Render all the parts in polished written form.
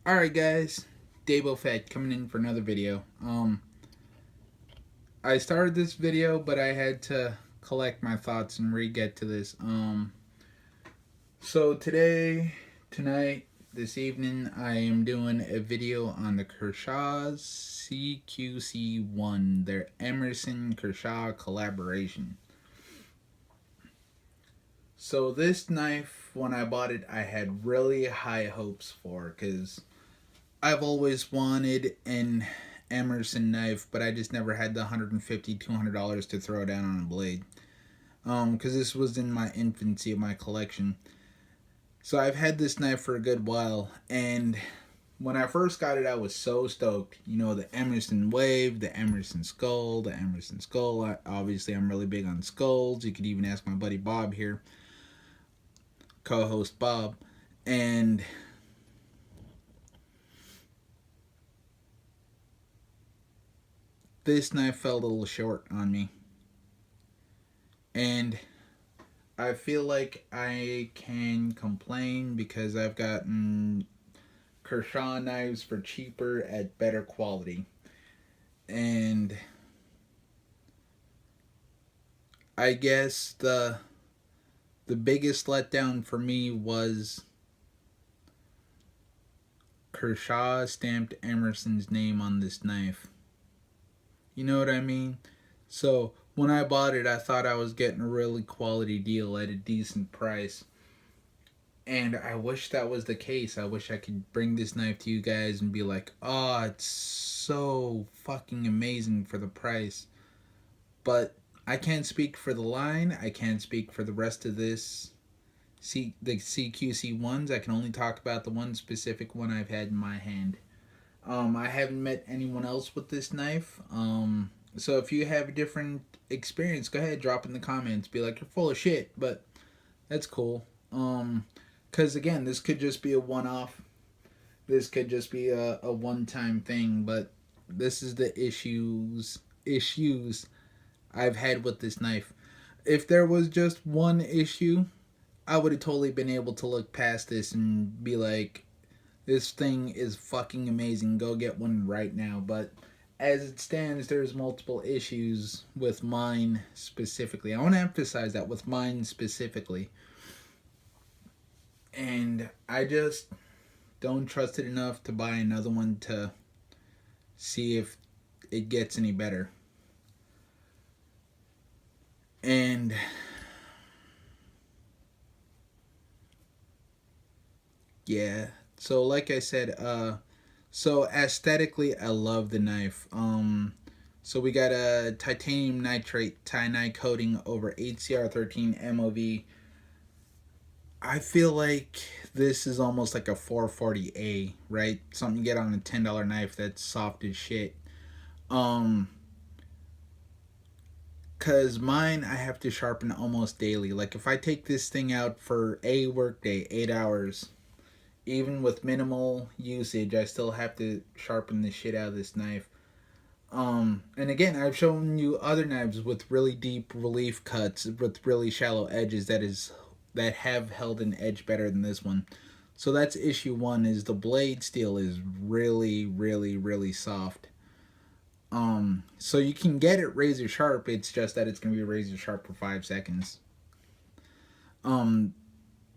Alright guys, Dabo Fett coming in for another video. I started this video but I had to collect my thoughts and re-get to this. So tonight, this evening, I am doing a video on the Kershaw's cqc1, their Emerson Kershaw collaboration. So this knife, when I bought it, I had really high hopes for, because I've always wanted an Emerson knife, but I just never had the $150, $200 to throw down on a blade. Because this was in my infancy of my collection. So I've had this knife for a good while, and when I first got it, I was so stoked. You know, the Emerson Wave, the Emerson Skull, the Emerson Skull. Obviously, I'm really big on skulls. You could even ask my buddy Bob here, co-host Bob, and this knife fell a little short on me. And I feel like I can complain because I've gotten Kershaw knives for cheaper at better quality. And I guess the biggest letdown for me was Kershaw stamped Emerson's name on this knife. You know what I mean? So when I bought it, I thought I was getting a really quality deal at a decent price. And I wish that was the case. I wish I could bring this knife to you guys and be like, oh, it's so fucking amazing for the price. But I can't speak for the line. I can't speak for the rest of this. The CQC ones. I can only talk about the one specific one I've had in my hand. I haven't met anyone else with this knife. So if you have a different experience, go ahead, drop in the comments. Be like, you're full of shit, but that's cool. Because again, this could just be a one-off. This could just be a one-time thing, but this is the issues I've had with this knife. If there was just one issue, I would have totally been able to look past this and be like, this thing is fucking amazing. Go get one right now. But as it stands, there's multiple issues with mine specifically. I want to emphasize that with mine specifically. And I just don't trust it enough to buy another one to see if it gets any better. And yeah. So like I said, so aesthetically I love the knife. So we got a titanium nitrate tie-night coating over HCR13 MOV. I feel like this is almost like a 440A, right? Something you get on a $10 knife that's soft as shit. Cause mine I have to sharpen almost daily. Like if I take this thing out for a workday, 8 hours, even with minimal usage, I still have to sharpen the shit out of this knife. And again, I've shown you other knives with really deep relief cuts with really shallow edges that have held an edge better than this one. So that's issue one, is the blade steel is really, really, really soft. So you can get it razor sharp, it's just that it's gonna be razor sharp for 5 seconds.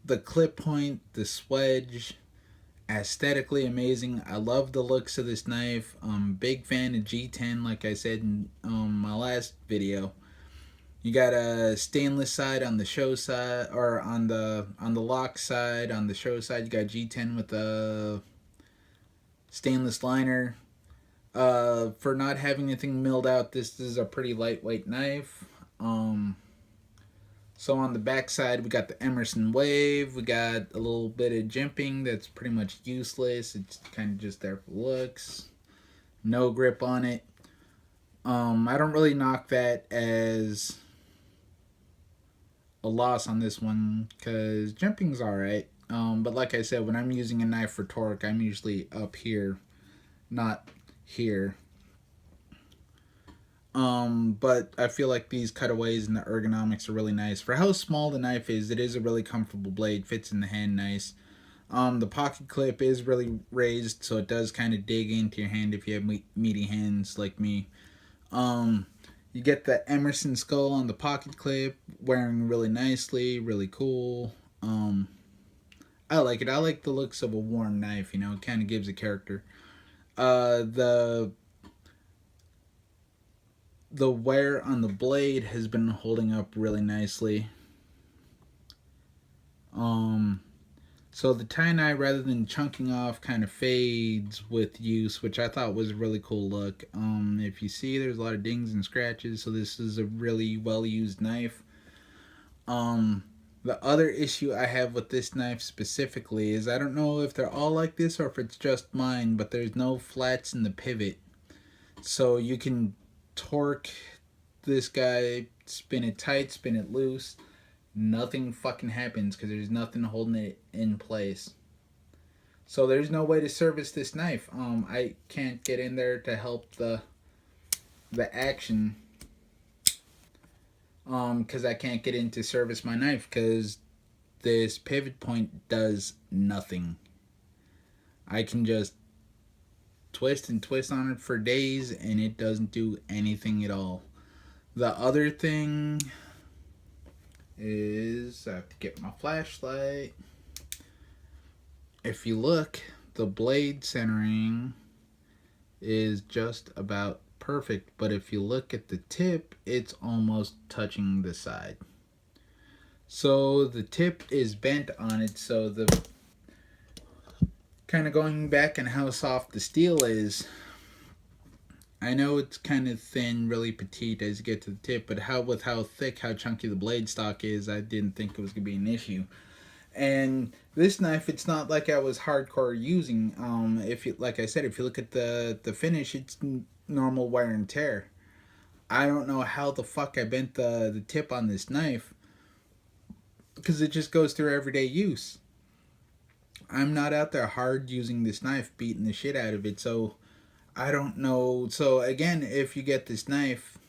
The clip point, the swedge, aesthetically amazing. I love the looks of this knife. Big fan of G10, like I said in my last video. You got a stainless side on the show side, or on the lock side. On the show side, you got G10 with a stainless liner. For not having anything milled out, this is a pretty lightweight knife. So on the back side, we got the Emerson Wave. We got a little bit of jimping that's pretty much useless. It's kind of just there for looks. No grip on it. I don't really knock that as a loss on this one because jimping's alright. But like I said, when I'm using a knife for torque, I'm usually up here, not here. But I feel like these cutaways and the ergonomics are really nice. For how small the knife is, it is a really comfortable blade. Fits in the hand nice. The pocket clip is really raised, so it does kind of dig into your hand if you have meaty hands like me. Um, you get the Emerson skull on the pocket clip, wearing really nicely, really cool. I like it. I like the looks of a worn knife. You know, it kind of gives a character. The wear on the blade has been holding up really nicely. Um, so the tie-dye, rather than chunking off, kind of fades with use, which I thought was a really cool look. If you see, there's a lot of dings and scratches, so this is a really well-used knife. The other issue I have with this knife specifically is I don't know if they're all like this or if it's just mine, but there's no flats in the pivot. So you can torque this guy, spin it tight, spin it loose. Nothing fucking happens because there's nothing holding it in place. So there's no way to service this knife. I can't get in there to help the action. Because I can't get in to service my knife because this pivot point does nothing. I can just twist and twist on it for days and it doesn't do anything at all. The other thing is I have to get my flashlight. If you look, the blade centering is just about perfect, but if you look at the tip, it's almost touching the side. So the tip is bent on it, so the kind of going back on how soft the steel is, I know it's kind of thin, really petite as you get to the tip, but with how thick, how chunky the blade stock is, I didn't think it was going to be an issue. And this knife, it's not like I was hardcore using. If you, like I said, if you look at the finish, it's normal wear and tear. I don't know how the fuck I bent the tip on this knife, because it just goes through everyday use. I'm not out there hard using this knife, beating the shit out of it, so I don't know. So again, if you get this knife,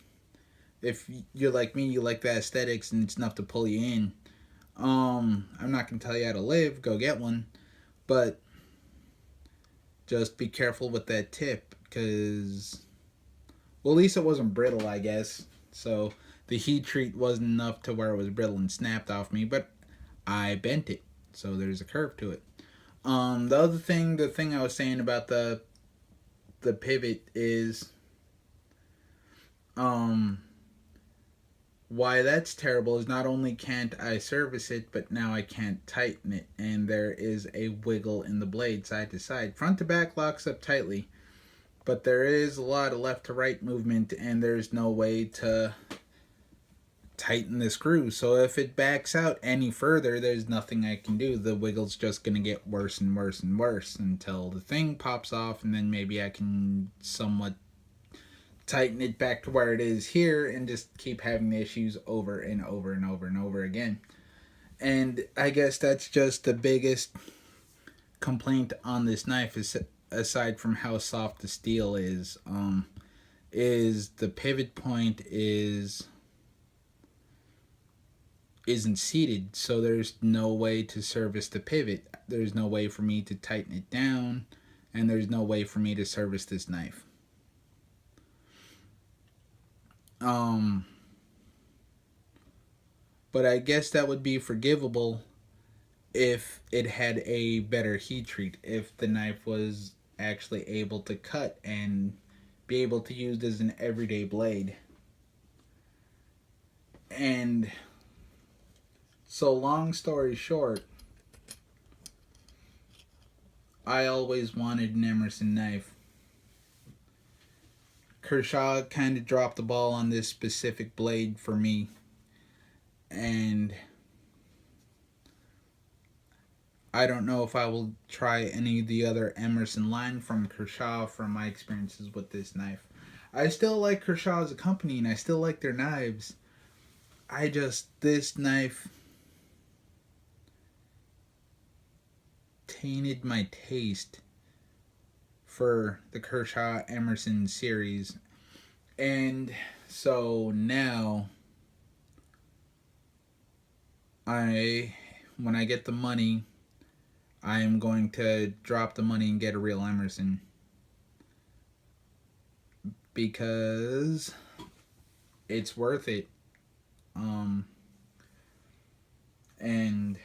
if you're like me, you like the aesthetics and it's enough to pull you in, I'm not gonna tell you how to live, go get one, but just be careful with that tip, because, well, at least it wasn't brittle, I guess. So the heat treat wasn't enough to where it was brittle and snapped off me, but I bent it, so there's a curve to it. The thing I was saying about the pivot is, why that's terrible is not only can't I service it, but now I can't tighten it, and there is a wiggle in the blade side to side. Front to back locks up tightly, but there is a lot of left to right movement, and there's no way to tighten the screw. So if it backs out any further, there's nothing I can do. The wiggle's just going to get worse and worse and worse until the thing pops off, and then maybe I can somewhat tighten it back to where it is here and just keep having the issues over and over and over and over again. And I guess that's just the biggest complaint on this knife, is aside from how soft the steel is the pivot point isn't seated, so there's no way to service the pivot. There's no way for me to tighten it down, and there's no way for me to service this knife. But I guess that would be forgivable if it had a better heat treat, if the knife was actually able to cut and be able to use as an everyday blade. And so, long story short, I always wanted an Emerson knife. Kershaw kind of dropped the ball on this specific blade for me, and I don't know if I will try any of the other Emerson line from Kershaw from my experiences with this knife. I still like Kershaw as a company, and I still like their knives. This knife tainted my taste for the Kershaw Emerson series. And so now, when I get the money, I am going to drop the money and get a real Emerson, because it's worth it. Um, and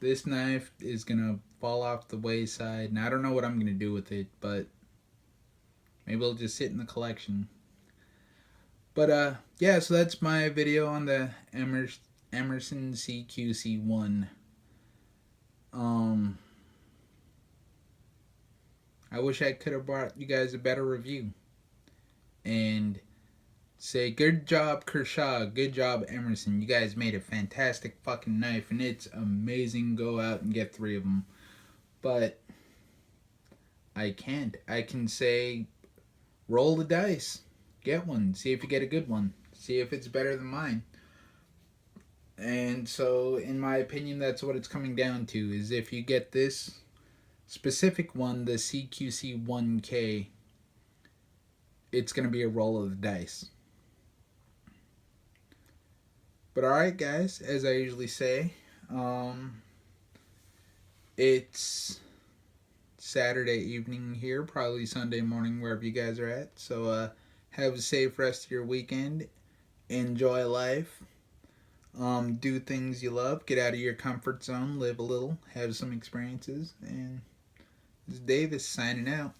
this knife is gonna fall off the wayside, and I don't know what I'm gonna do with it, but maybe it'll just sit in the collection. But yeah, so that's my video on the Emerson cqc1. um I wish I could have brought you guys a better review and say good job Kershaw, good job Emerson. You guys made a fantastic fucking knife, and it's amazing. Go out and get 3 of them. But I can't. I can say roll the dice, get one, see if you get a good one, see if it's better than mine. And so, in my opinion, that's what it's coming down to, is if you get this specific one, the cqc1k, it's going to be a roll of the dice. But alright, guys, as I usually say, it's Saturday evening here, probably Sunday morning wherever you guys are at. So have a safe rest of your weekend. Enjoy life. Do things you love. Get out of your comfort zone. Live a little. Have some experiences. And this is Davis signing out.